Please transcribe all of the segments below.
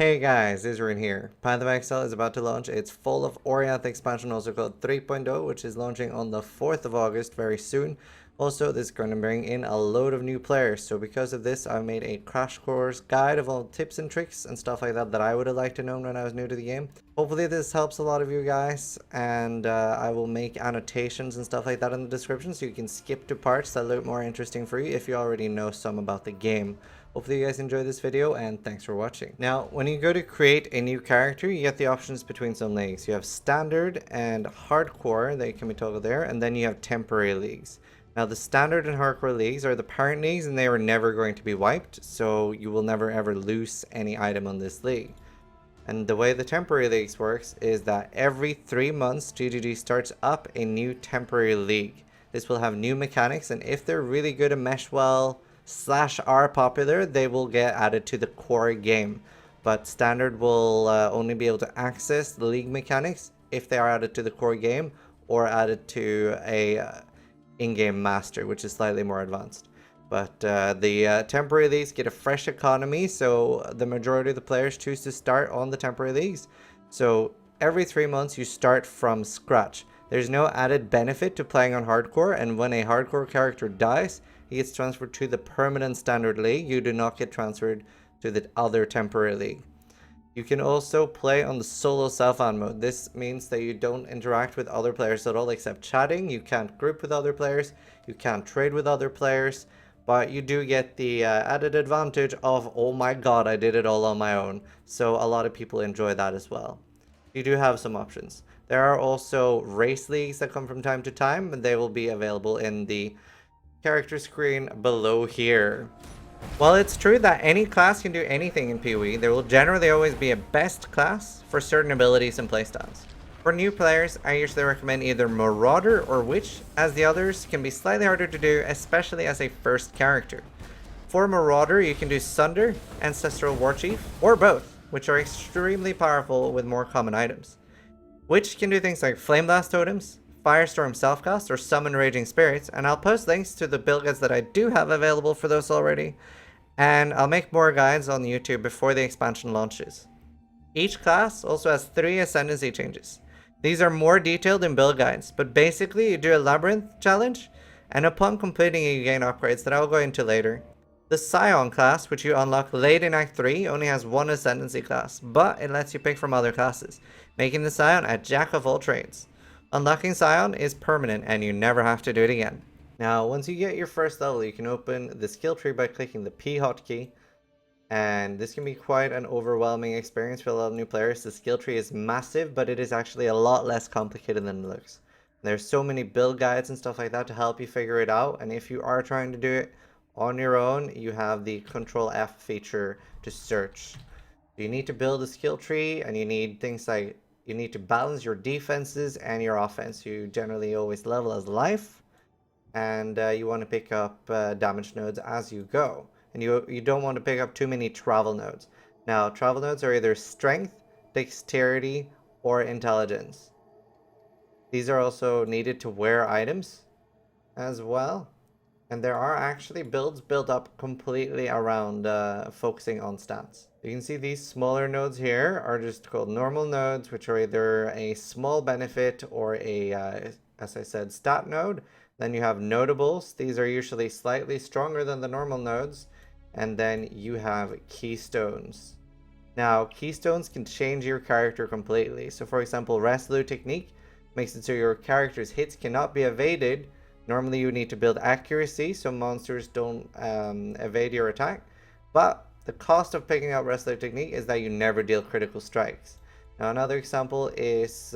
Hey guys, Isrin here. Path of Exile is about to launch its Fall of Oriath expansion, also called 3.0, which is launching on the 4th of August very soon. Also, this is going to bring in a load of new players, so because of this, I've made a crash course guide of all tips and tricks and stuff like that that I would have liked to know when I was new to the game. Hopefully this helps a lot of you guys, and I will make annotations and stuff like that in the description so you can skip to parts that look more interesting for you if you already know some about the game. Hopefully you guys enjoyed this video, and thanks for watching. Now, when you go to create a new character, you get the options between some leagues. You have standard and hardcore, they can be toggled there, and then you have temporary leagues. Now, the standard and hardcore leagues are the parent leagues, and they are never going to be wiped, so you will never ever lose any item on this league. And the way the temporary leagues works is that every 3 months, GGG starts up a new temporary league. This will have new mechanics, and if they're really good and mesh well, / are popular, they will get added to the core game. But standard will only be able to access the league mechanics if they are added to the core game or added to a in-game master, which is slightly more advanced. But the temporary leagues get a fresh economy, so the majority of the players choose to start on the temporary leagues. So every 3 months you start from scratch. There's no added benefit to playing on hardcore, and when a hardcore character dies, he gets transferred to the permanent standard league. You do not get transferred to the other temporary league. You can also play on the solo self-found mode. This means that you don't interact with other players at all except chatting. You can't group with other players. You can't trade with other players. But you do get the added advantage of, oh my god, I did it all on my own. So a lot of people enjoy that as well. You do have some options. There are also race leagues that come from time to time, and they will be available in the character screen below here. While it's true that any class can do anything in PoE, there will generally always be a best class for certain abilities and playstyles. For new players, I usually recommend either Marauder or Witch, as the others can be slightly harder to do, especially as a first character. For Marauder, you can do Sunder, Ancestral Warchief, or both, which are extremely powerful with more common items. Witch can do things like Flame Blast Totems, Firestorm Selfcast, or Summon Raging Spirits, and I'll post links to the build guides that I do have available for those already, and I'll make more guides on YouTube before the expansion launches. Each class also has 3 Ascendancy changes. These are more detailed in build guides, but basically you do a Labyrinth challenge, and upon completing it you gain upgrades that I'll go into later. The Scion class, which you unlock late in Act 3, only has 1 Ascendancy class, but it lets you pick from other classes, making the Scion a jack of all trades. Unlocking Scion is permanent and you never have to do it again. Now, once you get your first level, you can open the skill tree by clicking the P hotkey. And this can be quite an overwhelming experience for a lot of new players. The skill tree is massive, but it is actually a lot less complicated than it looks. There's so many build guides and stuff like that to help you figure it out. And if you are trying to do it on your own, you have the Control F feature to search. You need to build a skill tree, and you need things like you need to balance your defenses and your offense. You generally always level as life, and you want to pick up damage nodes as you go. And you don't want to pick up too many travel nodes. Now, travel nodes are either strength, dexterity, or intelligence. These are also needed to wear items as well. And there are actually builds built up completely around focusing on stats. You can see these smaller nodes here are just called normal nodes, which are either a small benefit or a, as I said, stat node. Then you have notables. These are usually slightly stronger than the normal nodes. And then you have keystones. Now, keystones can change your character completely. So for example, Resolute Technique makes it so your character's hits cannot be evaded. Normally you need to build accuracy so monsters don't evade your attack. But the cost of picking up Resolute Technique is that you never deal critical strikes. Now another example is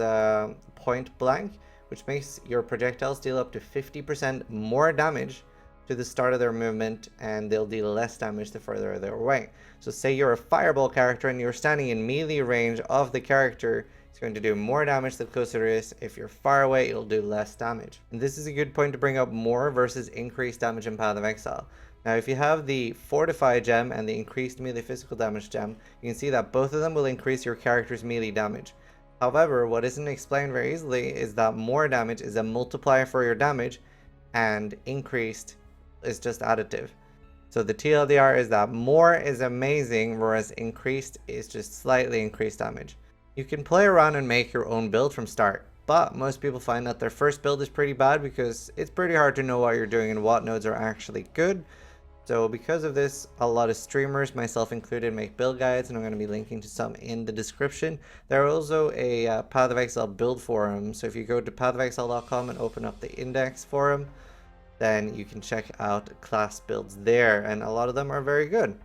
Point Blank, which makes your projectiles deal up to 50% more damage to the start of their movement, and they'll deal less damage the further they're away. So say you're a fireball character and you're standing in melee range of the character, it's going to do more damage the closer it is. If you're far away, it'll do less damage. And this is a good point to bring up more versus increased damage in Path of Exile. Now, if you have the Fortify gem and the increased melee physical damage gem, you can see that both of them will increase your character's melee damage. However, what isn't explained very easily is that more damage is a multiplier for your damage, and increased is just additive. So the TLDR is that more is amazing, whereas increased is just slightly increased damage. You can play around and make your own build from start, but most people find that their first build is pretty bad because it's pretty hard to know what you're doing and what nodes are actually good. So because of this, a lot of streamers, myself included, make build guides, and I'm going to be linking to some in the description. There are also a Path of Exile build forum, so if you go to pathofexile.com and open up the index forum, then you can check out class builds there, and a lot of them are very good.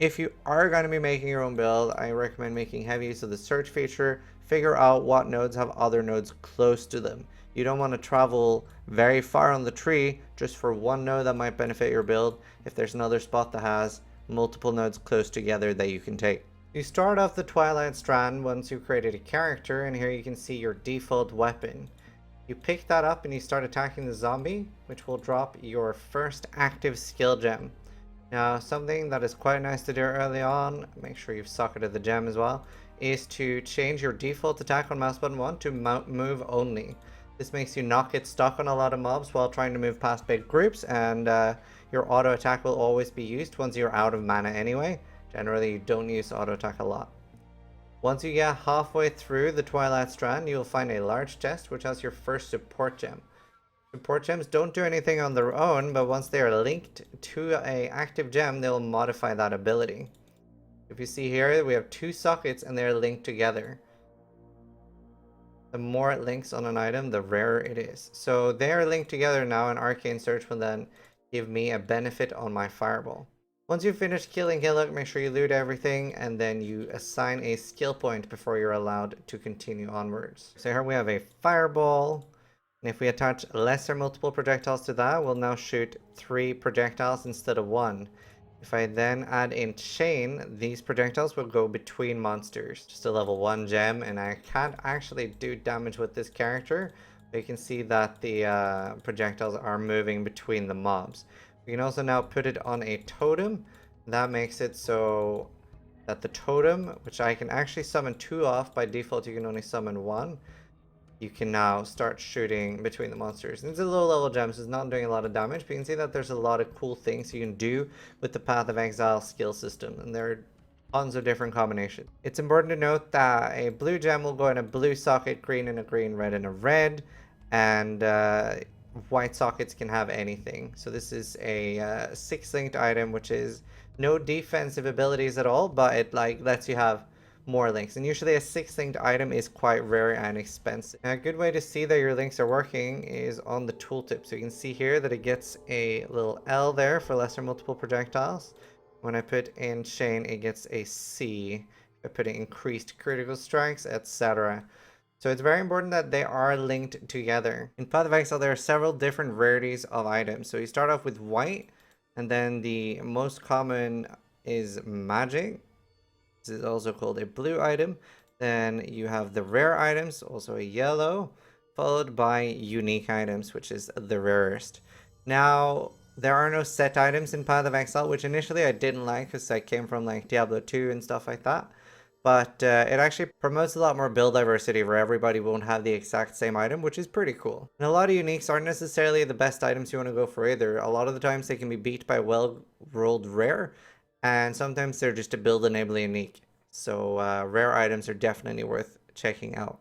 If you are going to be making your own build, I recommend making heavy use of the search feature. Figure out what nodes have other nodes close to them. You don't want to travel very far on the tree just for one node that might benefit your build if there's another spot that has multiple nodes close together that you can take. You start off the Twilight Strand once you've created a character, and here you can see your default weapon. You pick that up and you start attacking the zombie, which will drop your first active skill gem. Now, something that is quite nice to do early on, make sure you've socketed the gem as well, is to change your default attack on mouse button 1 to move only. This makes you not get stuck on a lot of mobs while trying to move past big groups, and your auto attack will always be used once you're out of mana anyway. Generally, you don't use auto attack a lot. Once you get halfway through the Twilight Strand, you'll find a large chest which has your first support gem. Support gems don't do anything on their own, but once they are linked to an active gem, they'll modify that ability. If you see here, we have 2 sockets and they're linked together. The more it links on an item, the rarer it is. So they are linked together now, and Arcane Search will then give me a benefit on my fireball. Once you've finished killing Hillock, make sure you loot everything, and then you assign a skill point before you're allowed to continue onwards. So here we have a fireball, and if we attach lesser multiple projectiles to that, we'll now shoot 3 projectiles instead of 1. If I then add in chain, these projectiles will go between monsters. Just a level 1 gem, and I can't actually do damage with this character, but you can see that the projectiles are moving between the mobs. We can also now put it on a totem. That makes it so that the totem, which I can actually summon 2 off, by default you can only summon 1. You can now start shooting between the monsters. These are low level gems, so it's not doing a lot of damage, but you can see that there's a lot of cool things you can do with the Path of Exile skill system, and there are tons of different combinations. It's important to note that a blue gem will go in a blue socket, green in a green, red in a red, and white sockets can have anything. So this is a 6 linked item, which is no defensive abilities at all, but it lets you have more links, and usually a 6 linked item is quite rare and expensive. And a good way to see that your links are working is on the tooltip. So you can see here that it gets a little L there for lesser multiple projectiles. When I put in chain, it gets a C. If I put in increased critical strikes, etc. So it's very important that they are linked together. In Path of Exile, there are several different rarities of items. So you start off with white, and then the most common is magic. This is also called a blue item. Then you have the rare items, also a yellow, followed by unique items, which is the rarest. Now, there are no set items in Path of Exile, which initially I didn't like because I came from like Diablo 2 and stuff like that. But it actually promotes a lot more build diversity where everybody won't have the exact same item, which is pretty cool. And a lot of uniques aren't necessarily the best items you want to go for either. A lot of the times they can be beat by well-rolled rare, and sometimes they're just a build enabling unique. So rare items are definitely worth checking out.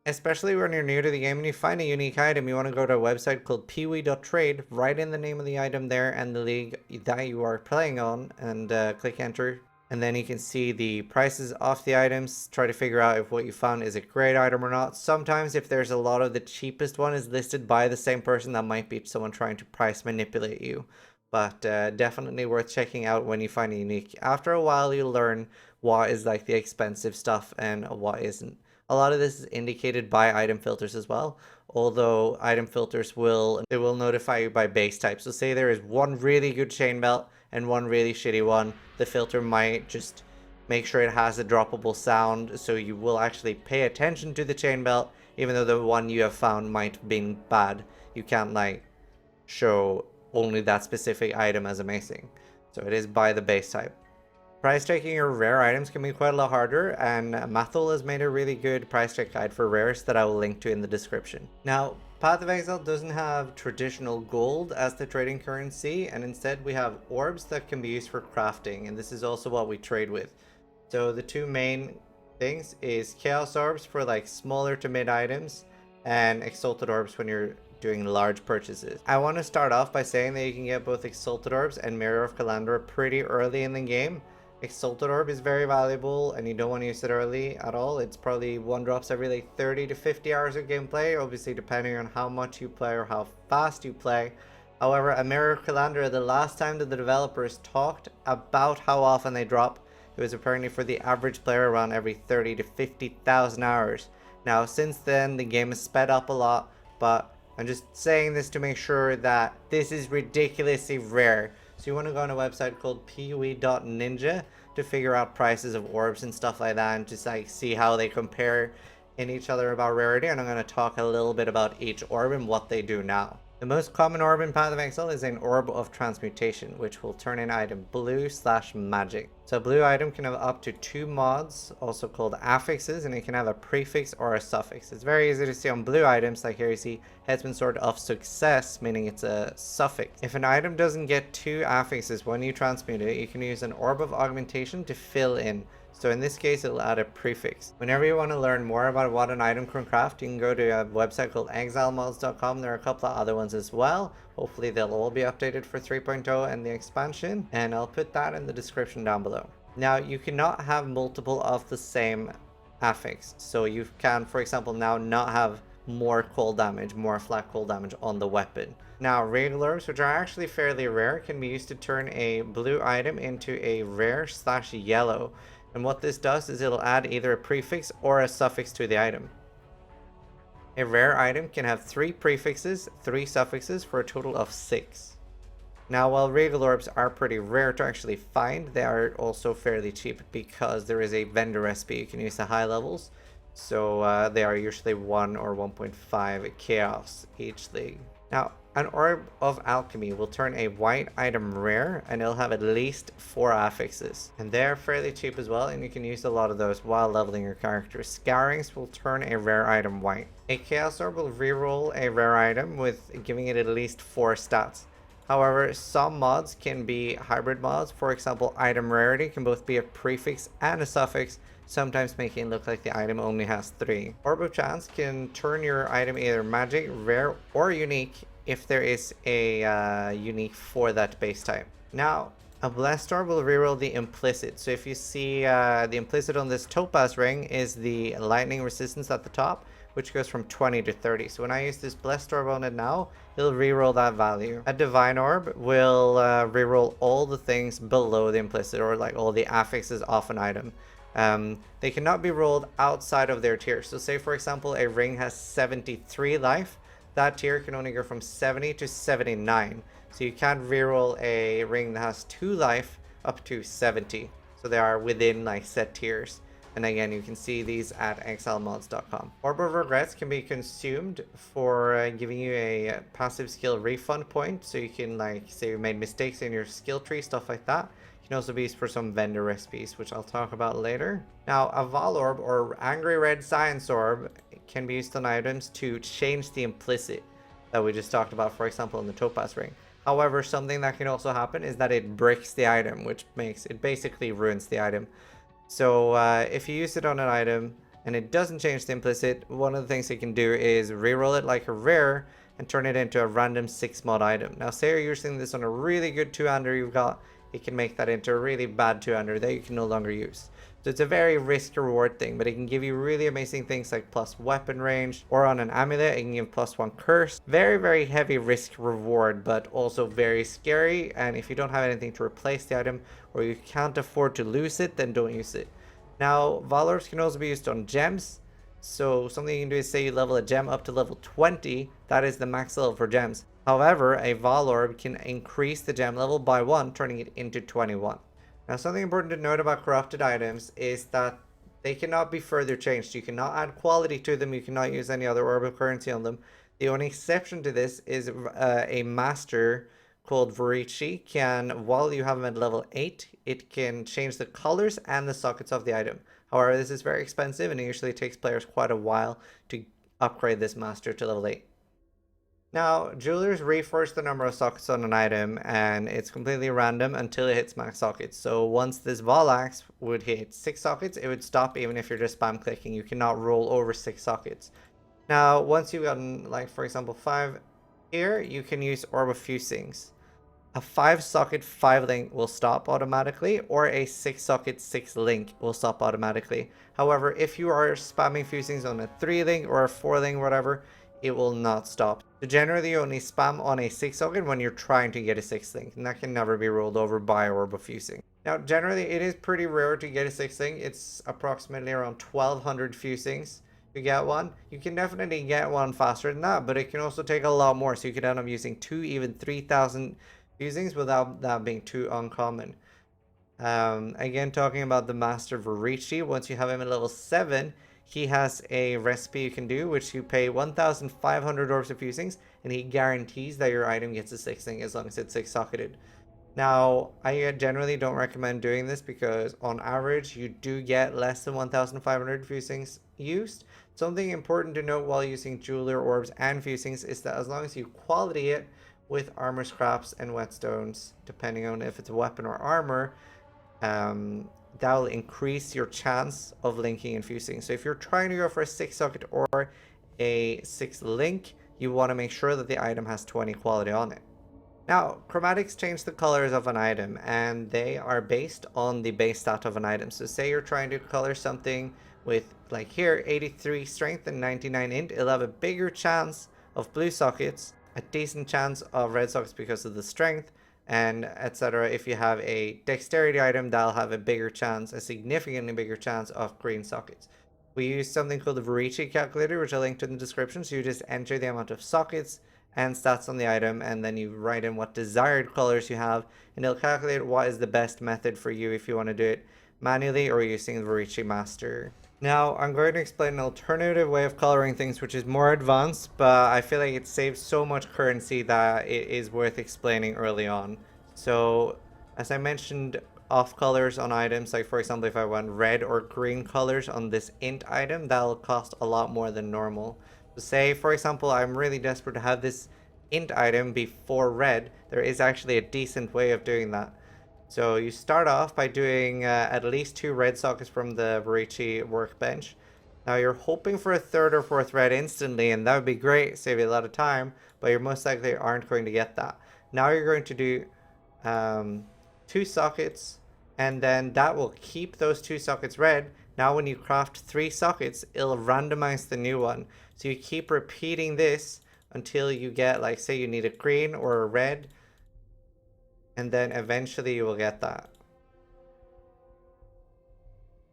Especially when you're new to the game and you find a unique item, you want to go to a website called peewee.trade, write in the name of the item there and the league that you are playing on, and click enter. And then you can see the prices of the items, try to figure out if what you found is a great item or not. Sometimes if there's a lot of the cheapest one is listed by the same person, that might be someone trying to price manipulate you. But definitely worth checking out when you find a unique. After a while, you'll learn what is like the expensive stuff and what isn't. A lot of this is indicated by item filters as well. Although item filters will notify you by base type. So say there is one really good chain belt and one really shitty one. The filter might just make sure it has a droppable sound, so you will actually pay attention to the chain belt, even though the one you have found might have been bad. You can't like show only that specific item as amazing. So it is by the base type. Price checking your rare items can be quite a lot harder, and Mathol has made a really good price check guide for rares that I will link to in the description. Now, Path of Exile doesn't have traditional gold as the trading currency, and instead we have orbs that can be used for crafting, and this is also what we trade with. So the two main things is Chaos Orbs for like smaller to mid items, and Exalted Orbs when you're doing large purchases. I want to start off by saying that you can get both Exalted Orbs and Mirror of Kalandra pretty early in the game. Exalted Orb is very valuable and you don't want to use it early at all. It's probably 1-drops every like 30 to 50 hours of gameplay, obviously depending on how much you play or how fast you play. However, a Mirror of Kalandra, the last time that the developers talked about how often they drop, it was apparently for the average player around every 30 to 50,000 hours. Now since then the game has sped up a lot, but I'm just saying this to make sure that this is ridiculously rare. So you want to go on a website called PoE.ninja to figure out prices of orbs and stuff like that, and just like see how they compare in each other about rarity. And I'm going to talk a little bit about each orb and what they do now. The most common orb in Path of Exile is an Orb of Transmutation, which will turn an item blue/magic. So a blue item can have up to 2 mods, also called affixes, and it can have a prefix or a suffix. It's very easy to see on blue items, like here you see Headsman Sword of Success, meaning it's a suffix. If an item doesn't get 2 affixes when you transmute it, you can use an Orb of Augmentation to fill in. So in this case, it'll add a prefix. Whenever you want to learn more about what an item can craft, you can go to a website called exilemods.com. There are a couple of other ones as well. Hopefully they'll all be updated for 3.0 and the expansion, and I'll put that in the description down below. Now, you cannot have multiple of the same affix. So you can, for example, now not have more cold damage, more flat cold damage on the weapon. Now, regular orbs, which are actually fairly rare, can be used to turn a blue item into a rare/yellow. And what this does is it'll add either a prefix or a suffix to the item. A rare item can have 3 prefixes, 3 suffixes for a total of 6. Now, while regular orbs are pretty rare to actually find, they are also fairly cheap because there is a vendor recipe you can use at high levels. So they are usually 1 or 1.5 chaos each league. Now, an Orb of Alchemy will turn a white item rare, and it'll have at least 4 affixes. And they're fairly cheap as well, and you can use a lot of those while leveling your character. Scourings will turn a rare item white. A Chaos Orb will reroll a rare item with giving it at least 4 stats. However, some mods can be hybrid mods. For example, item rarity can both be a prefix and a suffix, sometimes making it look like the item only has 3. Orb of Chance can turn your item either magic, rare, or unique if there is a unique for that base type. Now, a Blessed Orb will reroll the implicit. So if you see the implicit on this topaz ring is the lightning resistance at the top, which goes from 20 to 30. So when I use this Blessed Orb on it now, it'll reroll that value. A Divine Orb will reroll all the things below the implicit, or like all the affixes off an item. They cannot be rolled outside of their tier. So say for example a ring has 73 life, that tier can only go from 70 to 79. So you can't reroll a ring that has 2 life up to 70. So they are within like set tiers. And again, you can see these at exilemods.com. Orb of Regrets can be consumed for giving you a passive skill refund point. So you can like say you made mistakes in your skill tree, stuff like that. It can also be used for some vendor recipes, which I'll talk about later. Now, a Val Orb or Angry Red Science Orb can be used on items to change the implicit that we just talked about, for example, in the Topaz ring. However, something that can also happen is that it bricks the item, which makes it basically ruins the item. So if you use it on an item and it doesn't change the implicit, one of the things you can do is reroll it like a rare and turn it into a random 6 mod item. Now, say you're using this on a really good 2-hander you've got, it can make that into a really bad 2-hander that you can no longer use. So it's a very risk reward thing, but it can give you really amazing things like plus weapon range, or on an amulet it can give +1 curse. Very, very heavy risk reward, but also very scary. And if you don't have anything to replace the item, or you can't afford to lose it, then don't use it. Now, Val Orbs can also be used on gems. So something you can do is say you level a gem up to level 20, that is the max level for gems. However, a Val Orb can increase the gem level by 1, turning it into 21. Now, something important to note about corrupted items is that they cannot be further changed. You cannot add quality to them. You cannot use any other orb of currency on them. The only exception to this is a master called Varici can, while you have them at level 8, it can change the colors and the sockets of the item. However, this is very expensive and it usually takes players quite a while to upgrade this master to level 8. Now, jewelers reforce the number of sockets on an item, and it's completely random until it hits max sockets. So once this Volax would hit 6 sockets, it would stop even if you're just spam clicking. You cannot roll over 6 sockets. Now, once you've gotten, like, for example, 5 here, you can use Orb of Fusings. A 5 socket 5 link will stop automatically, or a 6 socket 6 link will stop automatically. However, if you are spamming fusings on a 3 link or a 4 link, whatever, it will not stop. So generally, you only spam on a 6 socket when you're trying to get a 6 link, and that can never be rolled over by Orb of Fusing. Now, generally, it is pretty rare to get a 6 link. It's approximately around 1200 fusings to get one. You can definitely get one faster than that, but it can also take a lot more. So you could end up using 2, even 3000 fusings without that being too uncommon. Again, talking about the Master Varici, once you have him at level 7, he has a recipe you can do, which you pay 1500 orbs of fusings, and he guarantees that your item gets a 6 link as long as it's 6 socketed. Now, I generally don't recommend doing this because on average you do get less than 1500 fusings used. Something important to note while using jeweler orbs and fusings is that as long as you quality it with armor scraps and whetstones, depending on if it's a weapon or armor, that will increase your chance of linking and fusing. So if you're trying to go for a 6 socket or a 6 link, you want to make sure that the item has 20 quality on it. Now, chromatics change the colors of an item, and they are based on the base stat of an item. So say you're trying to color something with, like here, 83 strength and 99 int, it'll have a bigger chance of blue sockets, a decent chance of red sockets because of the strength, and etc. If you have a dexterity item, that'll have a bigger chance, a significantly bigger chance of green sockets. We use something called the Varici calculator, which I'll link to in the description. So you just enter the amount of sockets and stats on the item, and then you write in what desired colors you have, and it'll calculate what is the best method for you if you want to do it manually or using the Varici Master. Now, I'm going to explain an alternative way of coloring things, which is more advanced, but I feel like it saves so much currency that it is worth explaining early on. So, as I mentioned, off colors on items, like for example, if I want red or green colors on this int item, that'll cost a lot more than normal. So say, for example, I'm really desperate to have this int item be 4 red, there is actually a decent way of doing that. So you start off by doing at least 2 red sockets from the Varici workbench. Now you're hoping for a 3rd or 4th red instantly, and that would be great, save you a lot of time, but you most likely aren't going to get that. Now you're going to do 2 sockets, and then that will keep those 2 sockets red. Now when you craft 3 sockets, it'll randomize the new one. So you keep repeating this until you get, like, say you need a green or a red, and then eventually you will get that.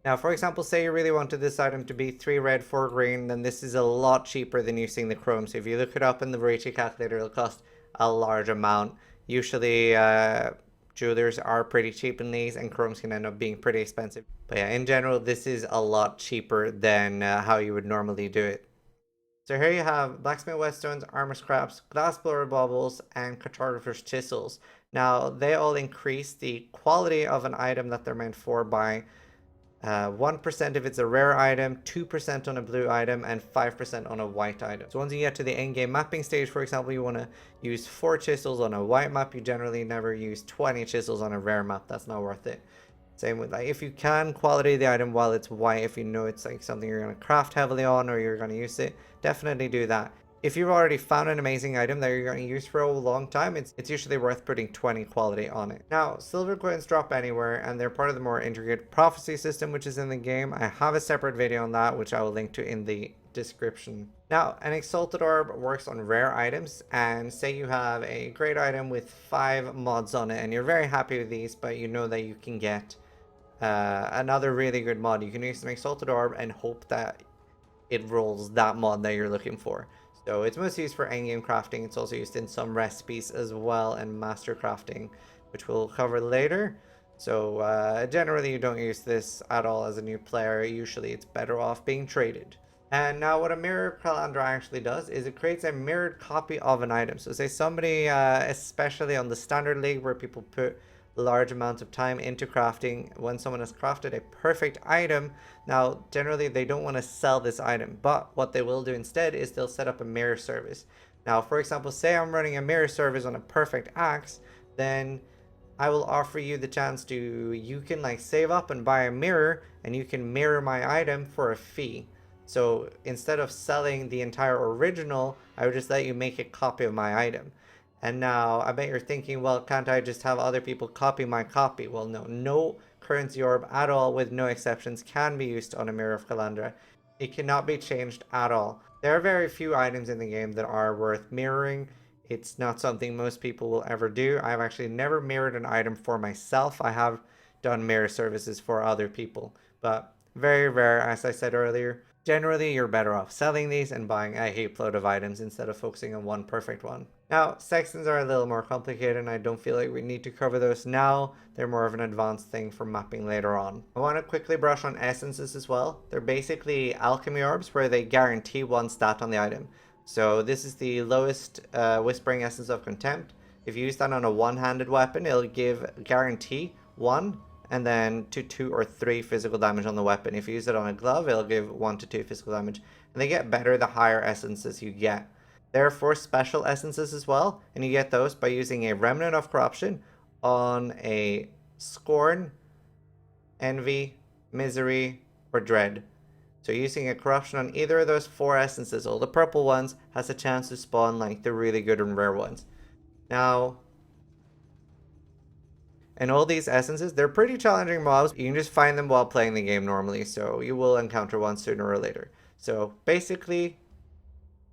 Now, for example, say you really wanted this item to be 3 red, 4 green, then this is a lot cheaper than using the chrome. So if you look it up in the Varici calculator, it'll cost a large amount. Usually, jewelers are pretty cheap in these, and chromes can end up being pretty expensive. But yeah, in general, this is a lot cheaper than how you would normally do it. So here you have blacksmith whetstones, armor scraps, glass blower baubles, and cartographer's chisels. Now, they all increase the quality of an item that they're meant for by 1% if it's a rare item, 2% on a blue item, and 5% on a white item. So once you get to the endgame mapping stage, for example, you want to use 4 chisels on a white map. You generally never use 20 chisels on a rare map. That's not worth it. Same with, like, if you can quality the item while it's white, if you know it's like something you're going to craft heavily on or you're going to use it, definitely do that. If you've already found an amazing item that you're going to use for a long time, it's usually worth putting 20 quality on it. Now, silver coins drop anywhere, and they're part of the more intricate prophecy system which is in the game. I have a separate video on that, which I will link to in the description. Now, an exalted orb works on rare items, and say you have a great item with 5 mods on it, and you're very happy with these, but you know that you can get another really good mod. You can use an exalted orb and hope that it rolls that mod that you're looking for. So it's mostly used for endgame crafting. It's also used in some recipes as well, and master crafting, which we'll cover later. So generally you don't use this at all as a new player. Usually it's better off being traded. And now what a mirror calandra actually does is it creates a mirrored copy of an item. So say somebody, especially on the standard league where people put large amounts of time into crafting, when someone has crafted a perfect item, now generally they don't want to sell this item, but what they will do instead is they'll set up a mirror service. Now, for example, say I'm running a mirror service on a perfect axe, then I will offer you the chance to, you can like save up and buy a mirror and you can mirror my item for a fee. So instead of selling the entire original, I would just let you make a copy of my item. And now I bet you're thinking, well, can't I just have other people copy my copy? Well, no, no currency orb at all, with no exceptions, can be used on a Mirror of Kalandra. It cannot be changed at all. There are very few items in the game that are worth mirroring. It's not something most people will ever do. I've actually never mirrored an item for myself. I have done mirror services for other people, but very rare, as I said earlier. Generally, you're better off selling these and buying a heap load of items instead of focusing on one perfect one. Now, sextants are a little more complicated and I don't feel like we need to cover those now. They're more of an advanced thing for mapping later on. I want to quickly brush on essences as well. They're basically alchemy orbs where they guarantee one stat on the item. So this is the lowest Whispering Essence of Contempt. If you use that on a one-handed weapon, it'll give guarantee 1 and then to 2 or 3 physical damage on the weapon. If you use it on a glove, it'll give 1 to 2 physical damage. And they get better the higher essences you get. There are 4 special essences as well, and you get those by using a Remnant of Corruption on a Scorn, Envy, Misery, or Dread. So using a corruption on either of those 4 essences, all the purple ones, has a chance to spawn like the really good and rare ones. Now, and all these essences, they're pretty challenging mobs. You can just find them while playing the game normally, so you will encounter one sooner or later. So basically,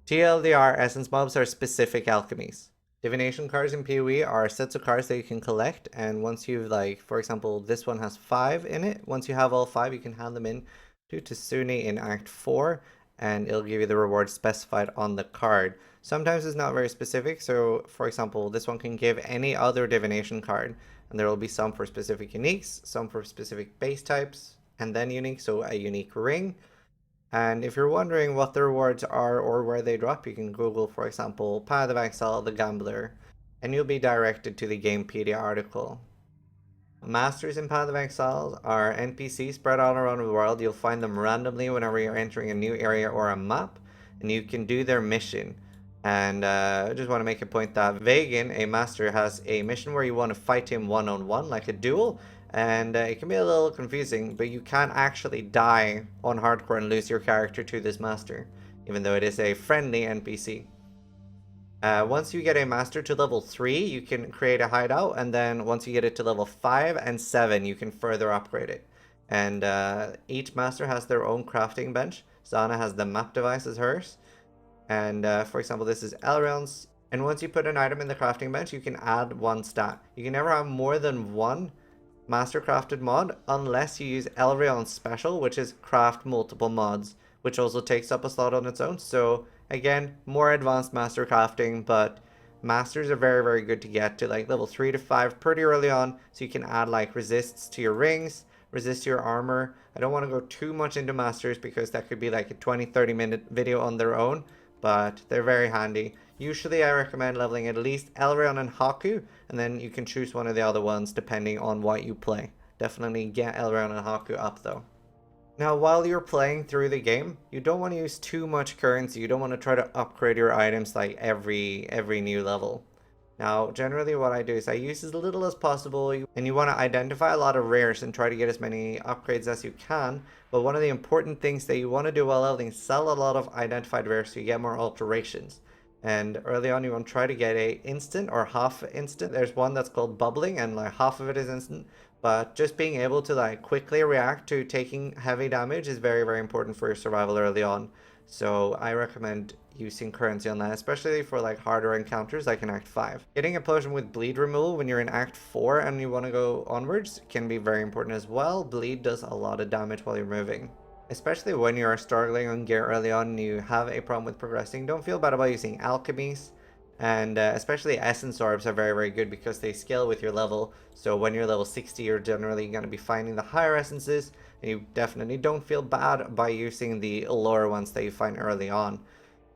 TLDR essence mobs are specific alchemies. Divination cards in PoE are sets of cards that you can collect, and once you've, like, for example, this one has 5 in it. Once you have all 5, you can hand them in to Tsune in Act 4, and it'll give you the reward specified on the card. Sometimes it's not very specific, so for example, this one can give any other divination card, and there will be some for specific uniques, some for specific base types, and then unique, so a unique ring. And if you're wondering what the rewards are or where they drop, you can Google, for example, Path of Exile, the Gambler, and you'll be directed to the Gamepedia article. Masters in Path of Exile are NPCs spread all around the world. You'll find them randomly whenever you're entering a new area or a map, and you can do their mission. And I just want to make a point that Vegan, a master, has a mission where you want to fight him one-on-one, like a duel. And it can be a little confusing, but you can actually die on hardcore and lose your character to this master, even though it is a friendly NPC. Once you get a master to level 3, you can create a hideout, and then once you get it to level 5 and 7, you can further upgrade it. And each master has their own crafting bench. Zana has the map device as hers. And for example, this is Elrond's. And once you put an item in the crafting bench, you can add 1 stat. You can never have more than 1 master crafted mod unless you use Elrond's special, which is craft multiple mods, which also takes up a slot on its own. So again, more advanced master crafting, but masters are very, very good to get to like level 3 to 5 pretty early on. So you can add like resists to your rings, resist to your armor. I don't want to go too much into masters because that could be like a 20-30 minute video on their own, but they're very handy. Usually I recommend leveling at least Elrond and Haku, and then you can choose one of the other ones depending on what you play. Definitely get Elrond and Haku up though. Now, while you're playing through the game, you don't want to use too much currency. You don't want to try to upgrade your items like every new level. Now, generally what I do is I use as little as possible, and you want to identify a lot of rares and try to get as many upgrades as you can. But one of the important things that you want to do while leveling is sell a lot of identified rares so you get more alterations. And early on you want to try to get a instant or half instant. There's one that's called bubbling, and like half of it is instant. But just being able to like quickly react to taking heavy damage is very, very important for your survival early on. So I recommend using currency on that, especially for like harder encounters like in Act 5. Getting a potion with bleed removal when you're in Act 4 and you want to go onwards can be very important as well. Bleed does a lot of damage while you're moving. Especially when you are struggling on gear early on and you have a problem with progressing, don't feel bad about using alchemies. And especially essence orbs are very, very good because they scale with your level. So when you're level 60, you're generally going to be finding the higher essences. And you definitely don't feel bad by using the lower ones that you find early on.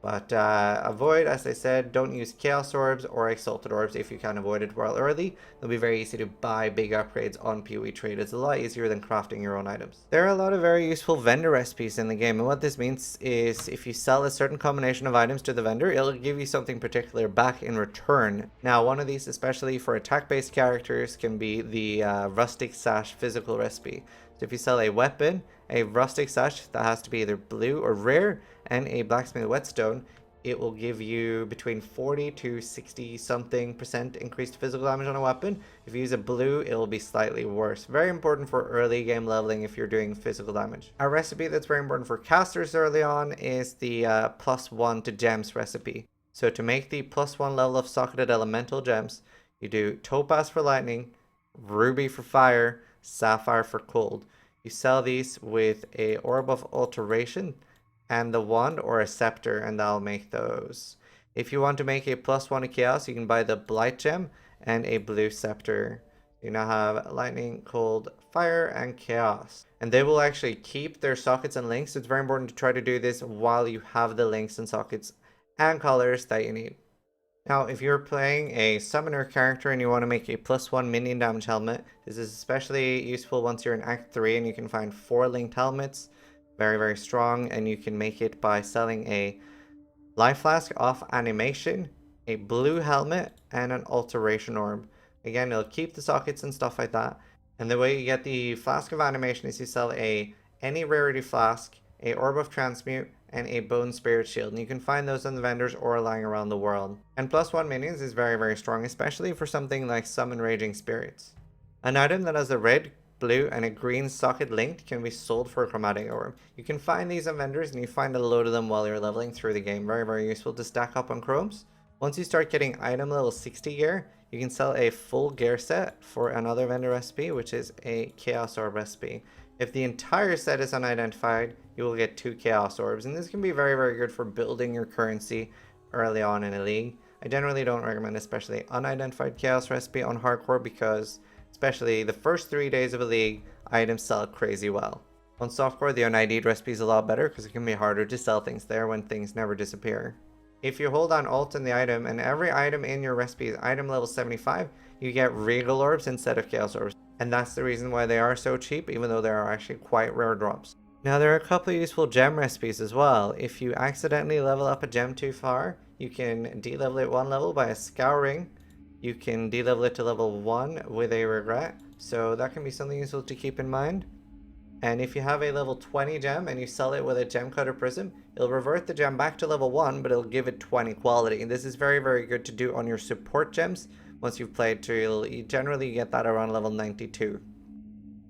But avoid, as I said, don't use Chaos Orbs or Exalted Orbs if you can avoid it well early. They'll be very easy to buy big upgrades on PoE Trade. It's a lot easier than crafting your own items. There are a lot of very useful vendor recipes in the game, and what this means is if you sell a certain combination of items to the vendor, it'll give you something particular back in return. Now, one of these, especially for attack-based characters, can be the Rustic Sash physical recipe. So if you sell a weapon, a Rustic Sash that has to be either blue or rare, and a Blacksmith Whetstone, it will give you between 40 to 60 something % increased physical damage on a weapon. If you use a blue, it will be slightly worse. Very important for early game leveling if you're doing physical damage. A recipe that's very important for casters early on is the +1 to gems recipe. So to make the +1 level of socketed elemental gems, you do topaz for lightning, ruby for fire, sapphire for cold. You sell these with a orb of alteration and the wand or a scepter, and that'll make those. If you want to make a +1 to chaos, you can buy the blight gem and a blue scepter. You now have lightning, cold, fire, and chaos. And they will actually keep their sockets and links. It's very important to try to do this while you have the links and sockets and colors that you need. Now, if you're playing a summoner character and you want to make a +1 minion damage helmet, this is especially useful once you're in Act 3 and you can find 4 linked helmets. Very, very strong, and you can make it by selling a life flask off animation, a blue helmet, and an alteration orb. Again, it'll keep the sockets and stuff like that. And the way you get the flask of animation is you sell any rarity flask, a orb of transmute, and a bone spirit shield, and you can find those on the vendors or lying around the world. And +1 minions is very, very strong, especially for something like summon raging spirits. An item that has a red, blue, and a green socket linked can be sold for a chromatic orb. You can find these on vendors, and you find a load of them while you're leveling through the game. Very, very useful to stack up on chromes. Once you start getting item level 60 gear, you can sell a full gear set for another vendor recipe, which is a chaos orb recipe. If the entire set is unidentified, you will get 2 chaos orbs, and this can be very, very good for building your currency early on in a league. I generally don't recommend especially unidentified chaos recipe on hardcore because especially the first 3 days of a league, items sell crazy well. On softcore, the unID'd recipe is a lot better because it can be harder to sell things there when things never disappear. If you hold on Alt in the item and every item in your recipe is item level 75, you get regal orbs instead of chaos orbs. And that's the reason why they are so cheap, even though they are actually quite rare drops. Now there are a couple of useful gem recipes as well. If you accidentally level up a gem too far, you can de-level it 1 level by a scouring. You can de-level it to level 1 with a regret. So that can be something useful to keep in mind. And if you have a level 20 gem and you sell it with a gem cutter prism, it'll revert the gem back to level 1, but it'll give it 20 quality. And this is very, very good to do on your support gems. Once you've played through, you generally get that around level 92.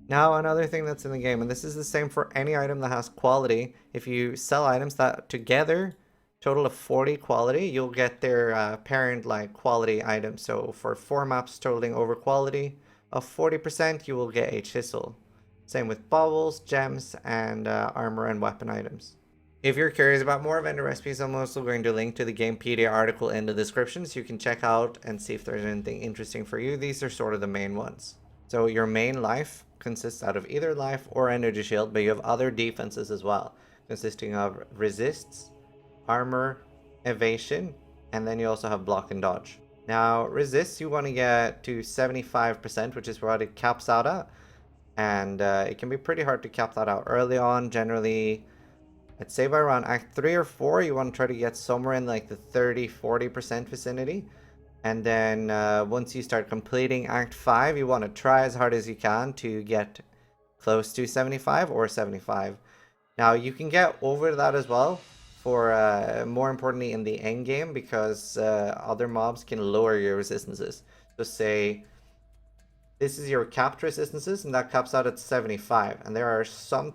Now another thing that's in the game, and this is the same for any item that has quality, if you sell items that together total of 40 quality, you'll get their parent like quality items. So for 4 maps totaling over quality of 40%, you will get a chisel. Same with baubles, gems, and armor and weapon items. If you're curious about more vendor recipes, I'm also going to link to the Gamepedia article in the description so you can check out and see if there's anything interesting for you. These are sort of the main ones. So your main life consists out of either life or energy shield, but you have other defenses as well, consisting of resists, armor, evasion, and then you also have block and dodge. Now resists you want to get to 75%, which is what it caps out at, and it can be pretty hard to cap that out early on. Generally, I'd say by around Act 3 or 4, you want to try to get somewhere in like the 30-40% vicinity. And then once you start completing Act 5, you want to try as hard as you can to get close to 75 or 75. Now you can get over that as well for more importantly in the end game, because other mobs can lower your resistances. So say this is your capped resistances, and that caps out at 75. And there are some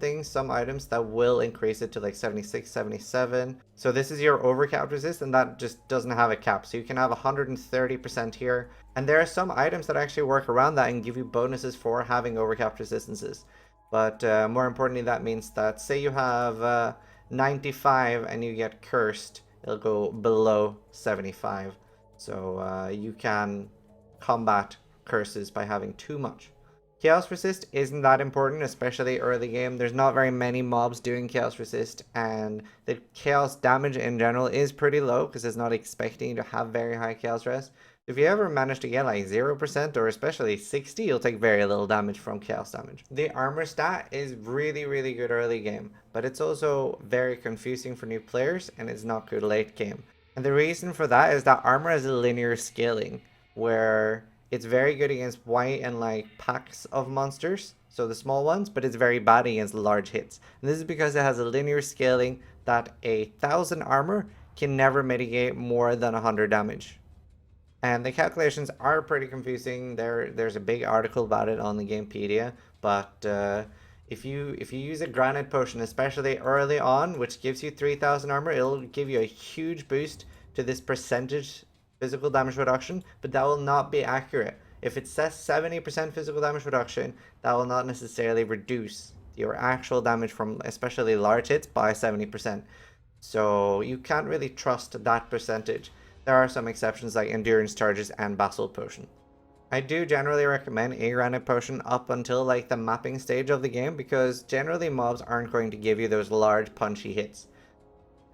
items that will increase it to like 76, 77. So this is your overcapped resist, and that just doesn't have a cap. So you can have 130% here. And there are some items that actually work around that and give you bonuses for having overcapped resistances. But more importantly, that means that say you have 95 and you get cursed, it'll go below 75. So you can combat curses by having too much. Chaos Resist isn't that important, especially early game. There's not very many mobs doing Chaos Resist, and the Chaos damage in general is pretty low because it's not expecting you to have very high Chaos Res. If you ever manage to get like 0% or especially 60, you'll take very little damage from Chaos damage. The armor stat is really, really good early game, but it's also very confusing for new players and it's not good late game. And the reason for that is that armor has a linear scaling, where it's very good against white and like packs of monsters, so the small ones, but it's very bad against large hits. And this is because it has a linear scaling that 1,000 armor can never mitigate more than 100 damage. And the calculations are pretty confusing. There's a big article about it on the Gamepedia, but if you use a granite potion, especially early on, which gives you 3,000 armor, it'll give you a huge boost to this percentage physical damage reduction, but that will not be accurate. If it says 70% physical damage reduction, that will not necessarily reduce your actual damage from especially large hits by 70%. So you can't really trust that percentage. There are some exceptions like endurance charges and basalt potion. I do generally recommend a granite potion up until like the mapping stage of the game, because generally mobs aren't going to give you those large punchy hits.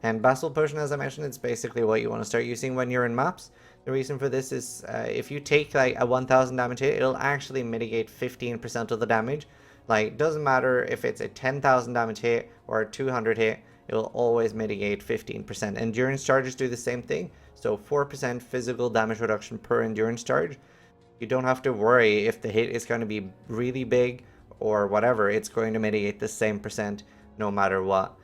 And basalt potion, as I mentioned, it's basically what you want to start using when you're in maps. The reason for this is if you take like a 1,000 damage hit, it'll actually mitigate 15% of the damage. Like, doesn't matter if it's a 10,000 damage hit or a 200 hit, it will always mitigate 15%. Endurance charges do the same thing, so 4% physical damage reduction per endurance charge. You don't have to worry if the hit is going to be really big or whatever, it's going to mitigate the same percent no matter what.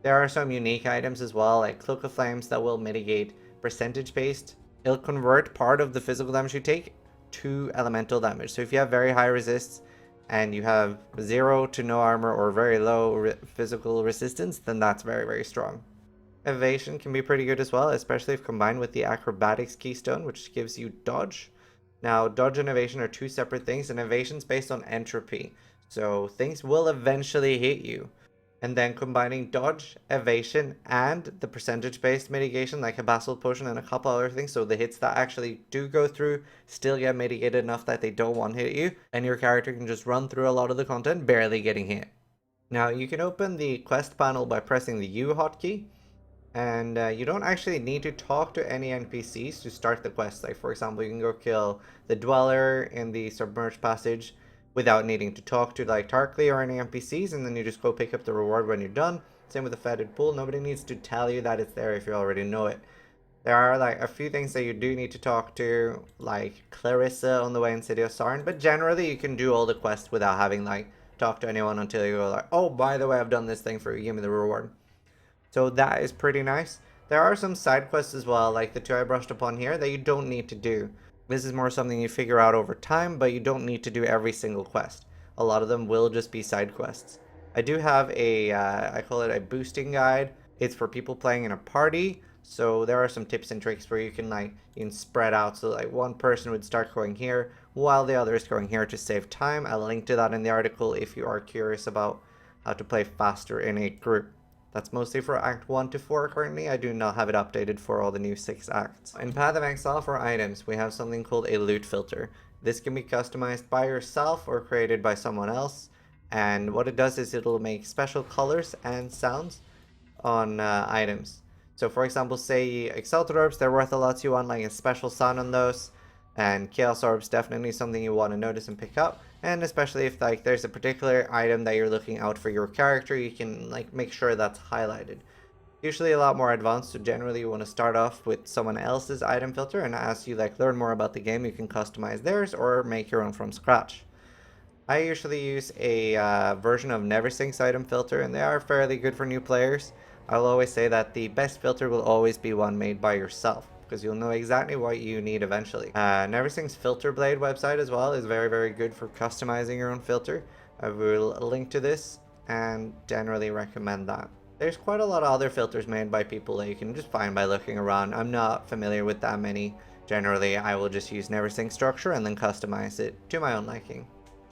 There are some unique items as well, like Cloak of Flames, that will mitigate percentage based. It'll convert part of the physical damage you take to elemental damage. So if you have very high resists and you have 0 to no armor or very low physical resistance, then that's very, very strong. Evasion can be pretty good as well, especially if combined with the Acrobatics Keystone, which gives you dodge. Now, dodge and evasion are two separate things, and evasion's based on entropy, so things will eventually hit you. And then combining dodge, evasion, and the percentage-based mitigation like a basalt potion and a couple other things, so the hits that actually do go through still get mitigated enough that they don't one-hit you, and your character can just run through a lot of the content barely getting hit. Now, you can open the quest panel by pressing the U hotkey, and you don't actually need to talk to any NPCs to start the quest. Like, for example, you can go kill the Dweller in the Submerged Passage without needing to talk to like Tarkleigh or any NPCs, and then you just go pick up the reward when you're done. Same with the Fetid Pool. Nobody needs to tell you that it's there if you already know it. There are like a few things that you do need to talk to, like Clarissa on the way in City of Sarn, but generally you can do all the quests without having like talk to anyone until you go like, oh, by the way, I've done this thing for you, give me the reward. So that is pretty nice. There are some side quests as well, like the two I brushed upon here, that you don't need to do. This is more something you figure out over time, but you don't need to do every single quest. A lot of them will just be side quests. I do have a, I call it a boosting guide. It's for people playing in a party, so there are some tips and tricks where you can spread out, so like one person would start going here while the other is going here to save time. I'll link to that in the article if you are curious about how to play faster in a group. That's mostly for Act 1 to 4 currently. I do not have it updated for all the new 6 acts. In Path of Exile for items, we have something called a loot filter. This can be customized by yourself or created by someone else. And what it does is it'll make special colors and sounds on items. So for example, say Exalted Orbs, they're worth a lot, so you want like a special sound on those. And Chaos Orbs, definitely something you want to notice and pick up. And especially if like there's a particular item that you're looking out for your character, you can like make sure that's highlighted. Usually a lot more advanced, so generally you want to start off with someone else's item filter, and as you like learn more about the game, you can customize theirs or make your own from scratch. I usually use a version of Neversink's item filter, and they are fairly good for new players. I'll always say that the best filter will always be one made by yourself, because you'll know exactly what you need eventually. Neversink's Filter Blade website as well is very, very good for customizing your own filter. I will link to this and generally recommend that. There's quite a lot of other filters made by people that you can just find by looking around. I'm not familiar with that many. Generally, I will just use Neversink's structure and then customize it to my own liking.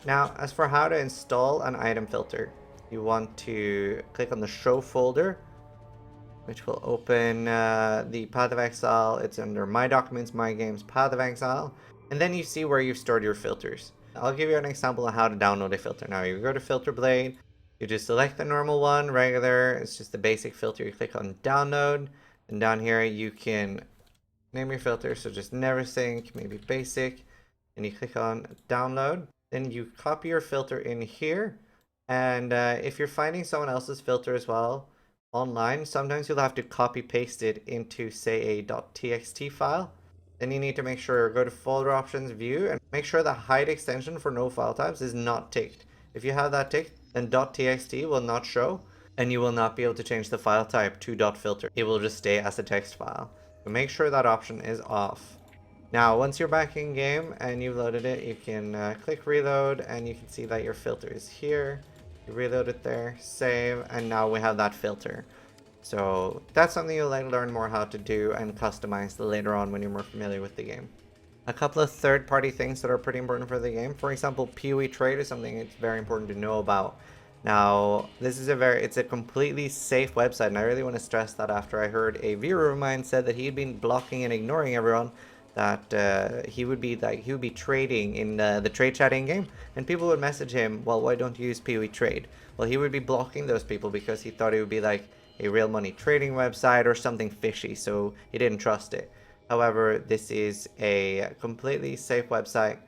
Now, as for how to install an item filter, you want to click on the Show folder, which will open the Path of Exile. It's under My Documents, My Games, Path of Exile. And then you see where you've stored your filters. I'll give you an example of how to download a filter. Now you go to Filter Blade, you just select the normal one, regular, it's just the basic filter. You click on download, and down here you can name your filter, so just NeverSync, maybe basic, and you click on download. Then you copy your filter in here, and if you're finding someone else's filter as well online, sometimes you'll have to copy paste it into, say, a .txt file. Then you need to make sure, go to folder options, view, and make sure the hide extension for no file types is not ticked. If you have that ticked, then .txt will not show, and you will not be able to change the file type to .filter. It will just stay as a text file. So make sure that option is off. Now, once you're back in game and you've loaded it, you can click reload, and you can see that your filter is here. You reload it there, save, and now we have that filter. So that's something you'll learn more how to do and customize later on when you're more familiar with the game. A couple of third-party things that are pretty important for the game. For example, PoE Trade is something it's very important to know about. Now, this is it's a completely safe website, and I really want to stress that after I heard a viewer of mine said that he'd been blocking and ignoring everyone, that he would be trading in the trade chat in game, and people would message him, well, why don't you use PoE Trade? Well, he would be blocking those people because he thought it would be like a real money trading website or something fishy, so he didn't trust it. However, this is a completely safe website,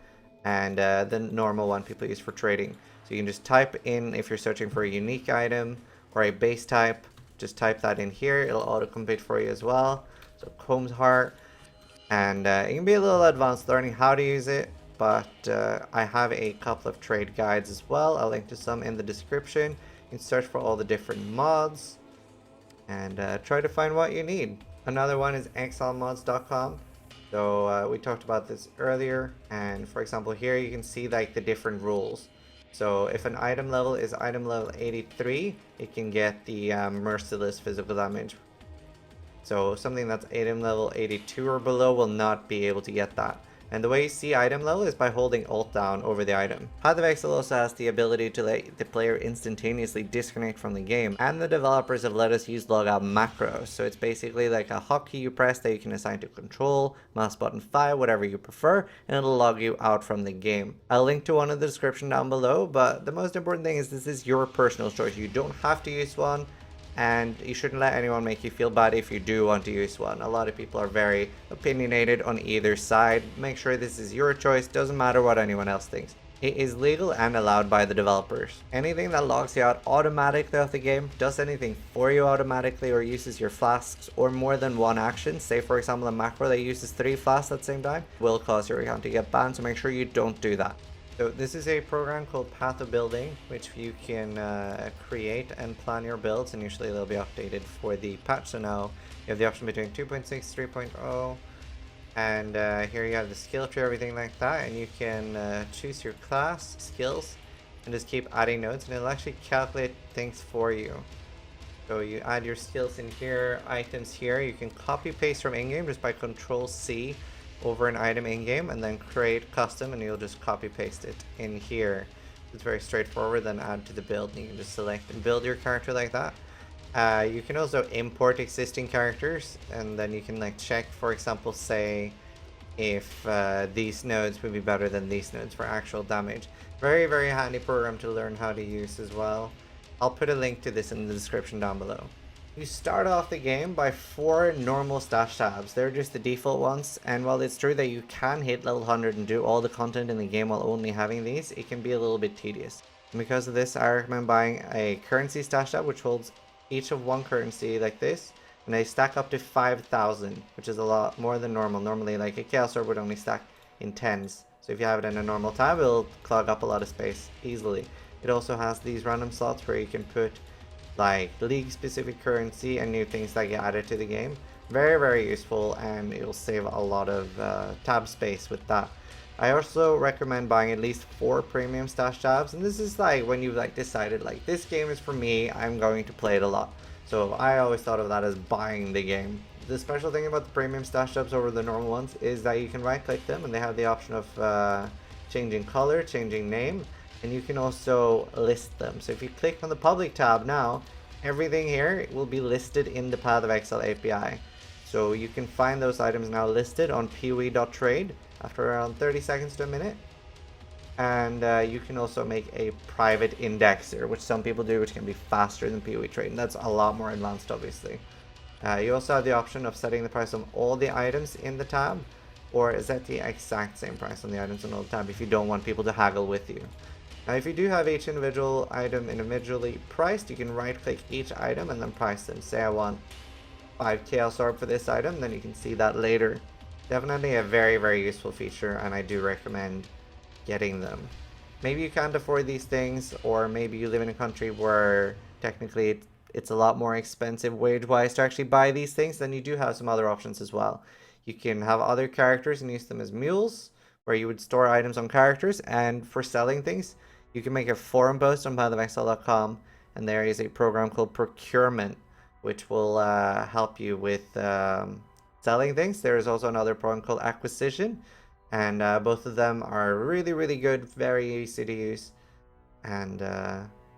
and the normal one people use for trading. So you can just type in, if you're searching for a unique item or a base type, just type that in here. It'll auto-complete for you as well. So Combs Heart, and it can be a little advanced learning how to use it, but I have a couple of trade guides as well. I'll link to some in the description. You can search for all the different mods and try to find what you need. Another one is exilmods.com. So we talked about this earlier, and for example here you can see like the different rules. So if an item level is item level 83, it can get the merciless physical damage. So something that's item level 82 or below will not be able to get that. And the way you see item level is by holding Alt down over the item. Path of Exile also has the ability to let the player instantaneously disconnect from the game, and the developers have let us use logout macros. So it's basically like a hotkey you press that you can assign to control, mouse button 5, whatever you prefer, and it'll log you out from the game. I'll link to one in the description down below, but the most important thing is this is your personal choice. You don't have to use one, and you shouldn't let anyone make you feel bad if you do want to use one. A lot of people are very opinionated on either side. Make sure this is your choice, doesn't matter what anyone else thinks. It is legal and allowed by the developers. Anything that logs you out automatically off the game, does anything for you automatically, or uses your flasks or more than one action, say for example a macro that uses 3 flasks at the same time, will cause your account to get banned, so make sure you don't do that. So this is a program called Path of Building, which you can create and plan your builds, and usually they'll be updated for the patch. So now you have the option between 2.6, 3.0, and here you have the skill tree, everything like that, and you can choose your class, skills, and just keep adding nodes, and it'll actually calculate things for you. So you add your skills in here, items here. You can copy paste from in-game just by Control-C over an item in-game, and then create custom, and you'll just copy paste it in here. It's very straightforward. Then add to the build, and you can just select and build your character like that. You can also import existing characters, and then you can like check, for example, say if these nodes would be better than these nodes for actual damage. Very, very handy program to learn how to use as well. I'll put a link to this in the description down below. You start off the game by 4 normal stash tabs. They're just the default ones, and while it's true that you can hit level 100 and do all the content in the game while only having these, it can be a little bit tedious. And because of this, I recommend buying a currency stash tab, which holds each of 1 currency like this, and they stack up to 5,000, which is a lot more than normal. Normally, like a Chaos Orb would only stack in tens. So if you have it in a normal tab, it'll clog up a lot of space easily. It also has these random slots where you can put like league specific currency and new things that get added to the game. Very, very useful, and it'll save a lot of tab space with that. I also recommend buying at least 4 premium stash tabs, and this is like when you've like decided like this game is for me, I'm going to play it a lot. So I always thought of that as buying the game. The special thing about the premium stash tabs over the normal ones is that you can right click them, and they have the option of changing color, changing name, and you can also list them. So if you click on the public tab now, everything here will be listed in the Path of Exile API. So you can find those items now listed on PoE.trade after around 30 seconds to a minute. And you can also make a private indexer, which some people do, which can be faster than PoE trading. That's a lot more advanced, obviously. You also have the option of setting the price of all the items in the tab, or set the exact same price on the items in all the tab if you don't want people to haggle with you. Now, if you do have each individual item individually priced, you can right click each item and then price them. Say I want 5 Chaos Orb for this item, then you can see that later. Definitely a very, very useful feature, and I do recommend getting them. Maybe you can't afford these things, or maybe you live in a country where technically it's a lot more expensive wage-wise to actually buy these things. Then you do have some other options as well. You can have other characters and use them as mules, where you would store items on characters, and for selling things, you can make a forum post on pathofexile.com, and there is a program called Procurement, which will help you with selling things. There is also another program called Acquisition, and both of them are really, really good, very easy to use, and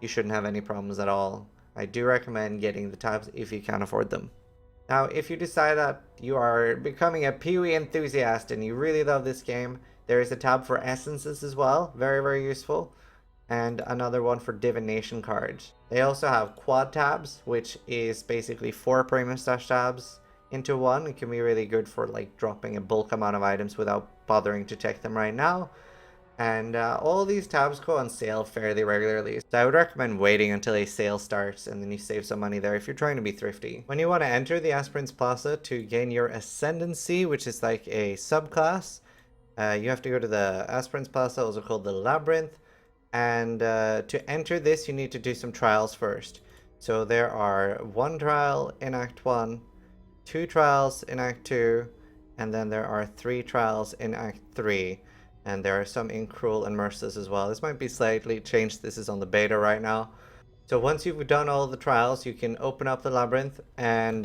you shouldn't have any problems at all. I do recommend getting the tabs if you can afford them. Now, if you decide that you are becoming a PoE enthusiast and you really love this game, there is a tab for essences as well, very, very useful, and another one for divination cards. They also have quad tabs, which is basically 4 premium stash tabs into one. It can be really good for like dropping a bulk amount of items without bothering to check them right now. And all these tabs go on sale fairly regularly, so I would recommend waiting until a sale starts and then you save some money there if you're trying to be thrifty. When you want to enter the Aspirants Plaza to gain your Ascendancy, which is like a subclass, you have to go to the Aspirants Plaza, also called the Labyrinth, and to enter this you need to do some trials first. So there are 1 trial in Act 1, 2 trials in Act 2, and then there are 3 trials in Act 3. And there are some in Cruel and Merciless as well. This might be slightly changed. This is on the beta right now. So once you've done all the trials, you can open up the labyrinth and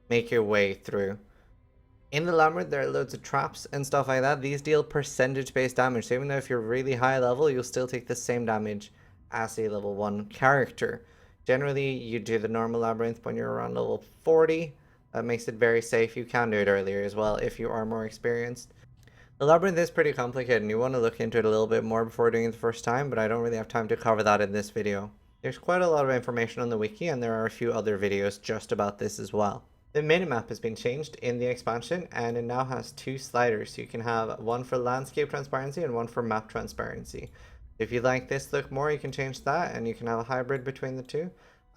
make your way through. In the labyrinth, there are loads of traps and stuff like that. These deal percentage-based damage. So even though if you're really high level, you'll still take the same damage as a level 1 character. Generally, you do the normal labyrinth when you're around level 40. That makes it very safe. You can do it earlier as well if you are more experienced. The labyrinth is pretty complicated and you want to look into it a little bit more before doing it the first time, but I don't really have time to cover that in this video. There's quite a lot of information on the wiki, and there are a few other videos just about this as well. The minimap has been changed in the expansion, and it now has 2 sliders. You can have one for landscape transparency and one for map transparency. If you like this look more, you can change that and you can have a hybrid between the two.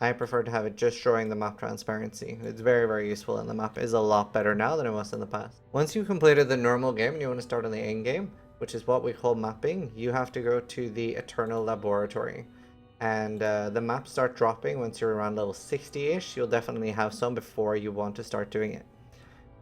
I prefer to have it just showing the map transparency. It's very, very useful, and the map is a lot better now than it was in the past. Once you've completed the normal game and you want to start on the end game, which is what we call mapping, you have to go to the Eternal Laboratory. And the maps start dropping once you're around level 60-ish. You'll definitely have some before you want to start doing it.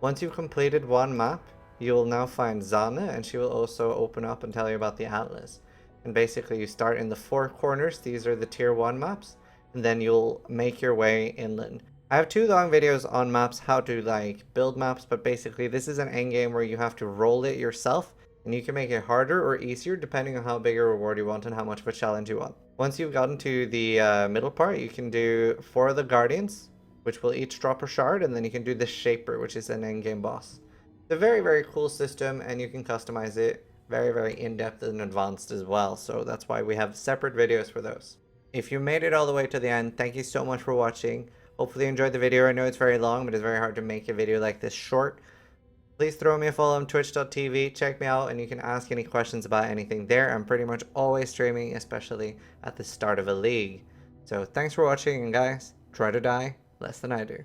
Once you've completed one map, you'll now find Zana, and she will also open up and tell you about the Atlas. And basically you start in the 4 corners. These are the tier 1 maps. And then you'll make your way inland. I have 2 long videos on maps, how to like build maps, but basically this is an endgame where you have to roll it yourself, and you can make it harder or easier depending on how big a reward you want and how much of a challenge you want. Once you've gotten to the middle part, you can do 4 of the Guardians, which will each drop a shard, and then you can do the Shaper, which is an endgame boss. It's a very, very cool system, and you can customize it very, very in-depth and advanced as well, so that's why we have separate videos for those. If you made it all the way to the end, thank you so much for watching. Hopefully you enjoyed the video. I know it's very long, but it's very hard to make a video like this short. Please throw me a follow on twitch.tv. Check me out, and you can ask any questions about anything there. I'm pretty much always streaming, especially at the start of a league. So thanks for watching, and guys, try to die less than I do.